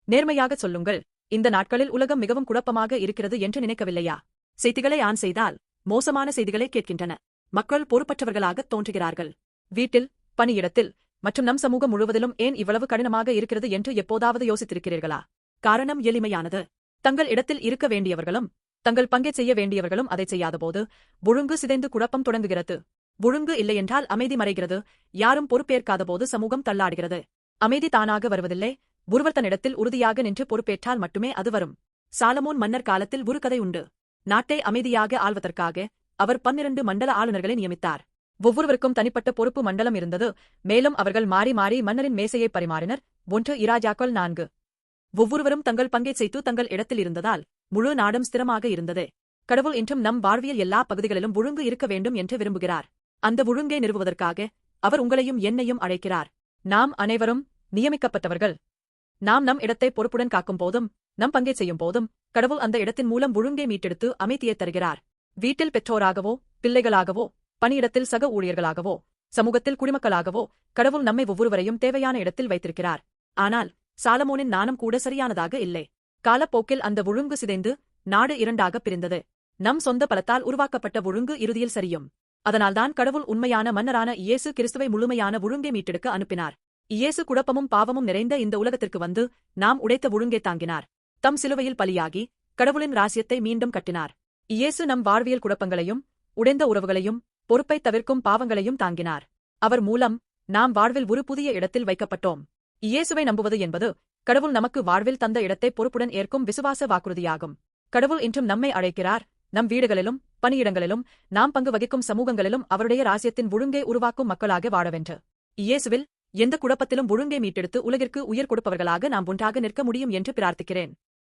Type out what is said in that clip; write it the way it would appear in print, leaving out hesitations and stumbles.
நேர்மையாக சொல்லுங்கள். இந்த நாட்களில் உலகம் மிகவும் குழப்பமாக இருக்கிறது என்று நினைக்கவில்லையா? செய்திகளை ஆன் செய்தால் மோசமான செய்திகளை கேட்கின்றன. மக்கள் பொறுப்பற்றவர்களாக தோன்றுகிறார்கள். வீட்டில், பணியிடத்தில் மற்றும் நம் சமூகம் முழுவதிலும் ஏன் இவ்வளவு கடினமாக இருக்கிறது என்று எப்போதாவது யோசித்திருக்கிறீர்களா? காரணம் எளிமையானது. தங்கள் இடத்தில் இருக்க வேண்டியவர்களும் தங்கள் பங்கை செய்ய வேண்டியவர்களும் அதை செய்யாதபோது ஒழுங்கு சிதைந்து குழப்பம் தொடங்குகிறது. ஒழுங்கு இல்லையென்றால் அமைதி மறைகிறது. யாரும் பொறுப்பேற்காதபோது சமூகம் தள்ளாடுகிறது. அமைதி தானாக வருவதில்லை. ஒருவர் தன்னிடத்தில் உறுதியாக நின்று பொறுப்பேற்றால் மட்டுமே அது வரும். சாலமோன் மன்னர் காலத்தில் ஒரு கதை உண்டு. நாட்டை அமைதியாக ஆள்வதற்காக அவர் 12 மண்டல ஆளுநர்களை நியமித்தார். ஒவ்வொருவருக்கும் தனிப்பட்ட பொறுப்பு மண்டலம் இருந்தது. மேலும் அவர்கள் மாறி மாறி மன்னரின் மேசையை பரிமாறினர். 1 இராஜாக்கள் 4. ஒவ்வொருவரும் தங்கள் பங்கை செய்து தங்கள் இடத்தில் இருந்ததால் முழு நாடும் ஸ்திரமாக இருந்தது. கடவுள் இன்றும் நம் வாழ்வியல் எல்லா பகுதிகளிலும் ஒழுங்கு இருக்க வேண்டும் என்று விரும்புகிறார். அந்த ஒழுங்கை நிறுவுவதற்காக அவர் உங்களையும் என்னையும் அழைக்கிறார். நாம் அனைவரும் நியமிக்கப்பட்டவர்கள். நாம் நம் இடத்தை பொறுப்புடன் காக்கும் போதும் நம் பங்கை செய்யும் போதும் கடவுள் அந்த இடத்தின் மூலம் ஒழுங்கை மீட்டெடுத்து அமைதியை தருகிறார். வீட்டில் பெற்றோராகவோ, பிள்ளைகளாகவோ, பணியிடத்தில் சக ஊழியர்களாகவோ, சமூகத்தில் குடிமக்களாகவோ கடவுள் நம்மை ஒவ்வொருவரையும் தேவையான இடத்தில் வைத்திருக்கிறார். ஆனால் சாலமோனின் ஞானம் கூட சரியானதாக இல்லை. காலப்போக்கில் அந்த ஒழுங்கு சிதைந்து நாடு 2ஆக பிரிந்தது. நம் சொந்த பலத்தால் உருவாக்கப்பட்ட ஒழுங்கு இறுதியில் சரியும். அதனால்தான் கடவுள் உண்மையான மன்னரான இயேசு கிறிஸ்துவை முழுமையான ஒழுங்கை மீட்டெடுக்க அனுப்பினார். இயேசு குழப்பமும் பாவமும் நிறைந்த இந்த உலகத்திற்கு வந்து நாம் உடைத்த ஒழுங்கை தாங்கினார். தம் சிலுவையில் பலியாகி கடவுளின் ராசியத்தை மீண்டும் கட்டினார். இயேசு நம் வாழ்வியல் குழப்பங்களையும் உடைந்த உறவுகளையும் பொறுப்பை தவிர்க்கும் பாவங்களையும் தாங்கினார். அவர் மூலம் நாம் வாழ்வில் ஒரு புதிய இடத்தில் வைக்கப்பட்டோம். இயேசுவை நம்புவது என்பது கடவுள் நமக்கு வாழ்வில் தந்த இடத்தை பொறுப்புடன் ஏற்கும் விசுவாச வாக்குறுதியாகும். கடவுள் இன்றும் நம்மை அழைக்கிறார். நம் வீடுகளிலும் பணியிடங்களிலும் நாம் பங்கு வகிக்கும் சமூகங்களிலும் அவருடைய ராசியத்தின் ஒழுங்கை உருவாக்கும் மக்களாக வாழவென்று. இயேசுவில் எந்த குழப்பத்திலும் ஒழுங்கை மீட்டெடுத்து உலகிற்கு உயிர் கொடுப்பவர்களாக நாம் ஒன்றாக நிற்க முடியும் என்று பிரார்த்திக்கிறேன்.